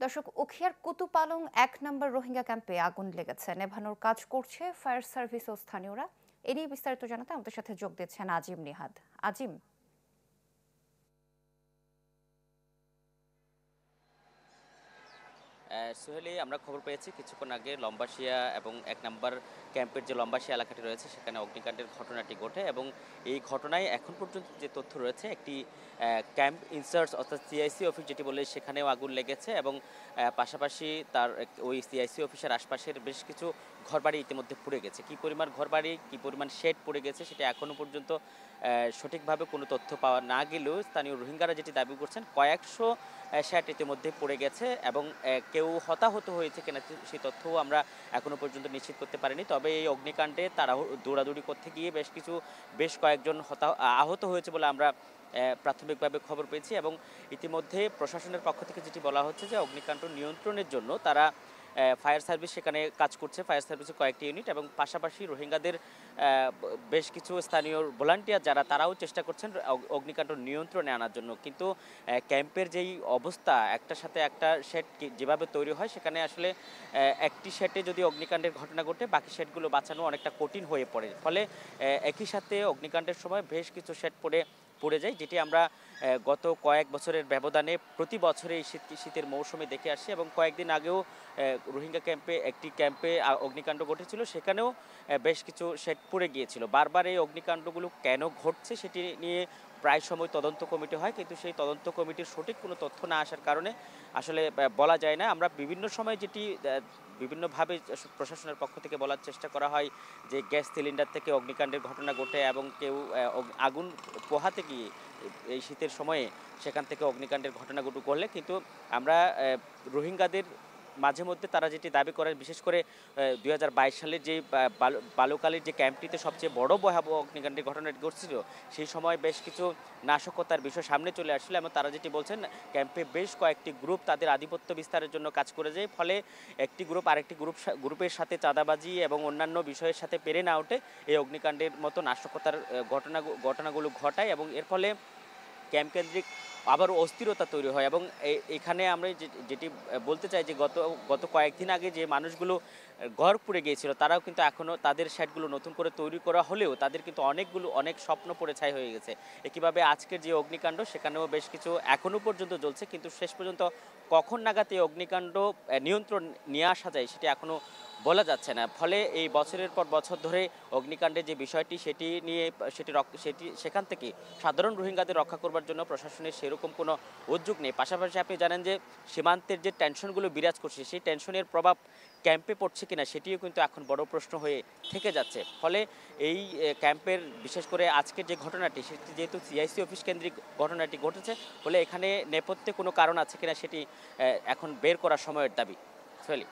দর্শক, উখিয়ার কুতুপালং ১ নম্বর রোহিঙ্গা ক্যাম্পে আগুন লেগেছে। নেভানোর কাজ করছে ফায়ার সার্ভিস ও স্থানীয়রা। এ নিয়ে বিস্তারিত জানাতে আমাদের সাথে যোগ দিচ্ছেন আজিম নিহাদ। আজিম, সোহেলি, আমরা খবর পেয়েছি কিছুক্ষণ আগে লম্বাশিয়া এবং ১ নম্বর ক্যাম্পের যে লম্বাশিয়া এলাকাটি রয়েছে সেখানে অগ্নিকাণ্ডের ঘটনাটি ঘটে এবং এই ঘটনায় এখন পর্যন্ত যে তথ্য রয়েছে একটি ক্যাম্প ইনচার্জ অর্থাৎ সিআইসি অফিস যেটি বলে সেখানেও আগুন লেগেছে এবং পাশাপাশি তার ওই সিআইসি অফিসের আশপাশের বেশ কিছু ঘরবাড়ি ইতিমধ্যে পুড়ে গেছে। কী পরিমাণ ঘরবাড়ি, কী পরিমাণ শেড পুড়ে গেছে সেটা এখনও পর্যন্ত সঠিকভাবে কোনো তথ্য পাওয়া না গেলেও স্থানীয় রোহিঙ্গারা যেটি দাবি করছেন কয়েকশো শেড ইতিমধ্যে পড়ে গেছে এবং কেউ হতাহত হয়েছে কিনা সেই তথ্যও আমরা এখনও পর্যন্ত নিশ্চিত করতে পারিনি। তবে এই অগ্নিকাণ্ডে তারা দৌড়াদৌড়ি করতে গিয়ে বেশ কয়েকজন আহত হয়েছে বলে আমরা প্রাথমিকভাবে খবর পেয়েছি এবং ইতিমধ্যে প্রশাসনের পক্ষ থেকে যেটি বলা হচ্ছে যে অগ্নিকাণ্ড নিয়ন্ত্রণের জন্য তারা ফায়ার সার্ভিস সেখানে কাজ করছে, ফায়ার সার্ভিসের কয়েকটি ইউনিট এবং পাশাপাশি রোহিঙ্গাদের বেশ কিছু স্থানীয় ভলান্টিয়ার যারা তারাও চেষ্টা করছেন অগ্নিকাণ্ড নিয়ন্ত্রণে আনার জন্য। কিন্তু ক্যাম্পের যেই অবস্থা, একটার সাথে একটা শেড যেভাবে তৈরি হয় সেখানে আসলে একটি শেডে যদি অগ্নিকাণ্ডের ঘটনা ঘটে বাকি শেডগুলো বাঁচানো অনেকটা কঠিন হয়ে পড়ে। ফলে একই সাথে অগ্নিকাণ্ডের সময় বেশ কিছু শেড পড়ে যায়, যেটি আমরা গত কয়েক বছরের ব্যবধানে প্রতি বছরে এই শীতের মৌসুমে দেখে আসছি এবং কয়েকদিন আগেও রোহিঙ্গা একটি ক্যাম্পে অগ্নিকাণ্ড ঘটেছিল, সেখানেও বেশ কিছু শেড পড়ে গিয়েছিল। বারবার এই অগ্নিকাণ্ডগুলো কেন ঘটছে সেটি নিয়ে প্রায় সময় তদন্ত কমিটি হয়, কিন্তু সেই তদন্ত কমিটির সঠিক কোনো তথ্য না আসার কারণে আসলে বলা যায় না। আমরা বিভিন্ন সময় যেটি বিভিন্নভাবে প্রশাসনের পক্ষ থেকে বলার চেষ্টা করা হয় যে গ্যাস সিলিন্ডার থেকে অগ্নিকাণ্ডের ঘটনা ঘটে এবং কেউ আগুন পোহাতে গিয়ে এই শীতের সময়ে সেখান থেকে অগ্নিকাণ্ডের ঘটনাগুলো করলে, কিন্তু আমরা রোহিঙ্গাদের মাঝে মধ্যে তারা যেটি দাবি করেন, বিশেষ করে 2022 সালের যে বালুকালীর যে ক্যাম্পটিতে সবচেয়ে বড় ভয়াবহ অগ্নিকাণ্ডের ঘটনাটি ঘটছিল সেই সময় বেশ কিছু নাশকতার বিষয় সামনে চলে আসছিল এবং তারা যেটি বলছেন ক্যাম্পে বেশ কয়েকটি গ্রুপ তাদের আধিপত্য বিস্তারের জন্য কাজ করে যায়, ফলে একটি গ্রুপ আরেকটি গ্রুপের সাথে চাঁদাবাজি এবং অন্যান্য বিষয়ের সাথে পেরে না ওঠে এই অগ্নিকাণ্ডের মতো নাশকতার ঘটনাগুলো ঘটায় এবং এর ফলে ক্যাম্প কেন্দ্রিক আবারও অস্থিরতা তৈরি হয়। এবং এখানে আমরা যেটি বলতে চাই যে গত কয়েকদিন আগে যে মানুষগুলো ঘর পুড়ে গিয়েছিল তারাও কিন্তু এখনও তাদের শেডগুলো নতুন করে তৈরি করা হলেও তাদের কিন্তু অনেক স্বপ্ন পড়ে ছাই হয়ে গেছে। একইভাবে আজকের যে অগ্নিকাণ্ড সেখানেও বেশ কিছু এখনও পর্যন্ত জ্বলছে, কিন্তু শেষ পর্যন্ত কখন নাগাদ এই অগ্নিকাণ্ড নিয়ন্ত্রণ নিয়ে আসা যায় সেটি এখনও বলা যাচ্ছে না। ফলে এই বছরের পর বছর ধরে অগ্নিকাণ্ডের যে বিষয়টি সেখান থেকে সাধারণ রোহিঙ্গাদের রক্ষা করবার জন্য প্রশাসনের সেরকম কোনো উদ্যোগ নেই। পাশাপাশি আপনি জানেন যে সীমান্তের যে টেনশনগুলো বিরাজ করছে সেই টেনশনের প্রভাব ক্যাম্পে পড়ছে কিনা সেটিও কিন্তু এখন বড় প্রশ্ন হয়ে থেকে যাচ্ছে। ফলে এই ক্যাম্পের বিশেষ করে আজকের যে ঘটনাটি সেটি যেহেতু সিআইসি অফিস কেন্দ্রিক ঘটনাটি ঘটেছে, ফলে এখানে নেপথ্যে কোনো কারণ আছে কিনা সেটি এখন বের করার সময়ের দাবি। ফেলি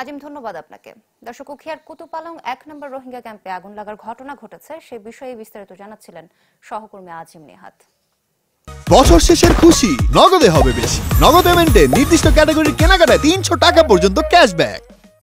আজিম, ধন্যবাদ আপনাকে। দর্শক, উখিয়ার কুতুপালং ১ নম্বর রোহিঙ্গা ক্যাম্পে আগুন লাগার ঘটনা ঘটেছে সে বিষয়ে বিস্তারিত জানাচ্ছিলেন সহকর্মী আজিম নিহাদ। বছর শেষের খুশি নগদে হবে বেশি। নগদ পেমেন্টে নির্দিষ্ট ক্যাটাগরির কেনাকাটায় ৩০০ টাকা পর্যন্ত ক্যাশব্যাক।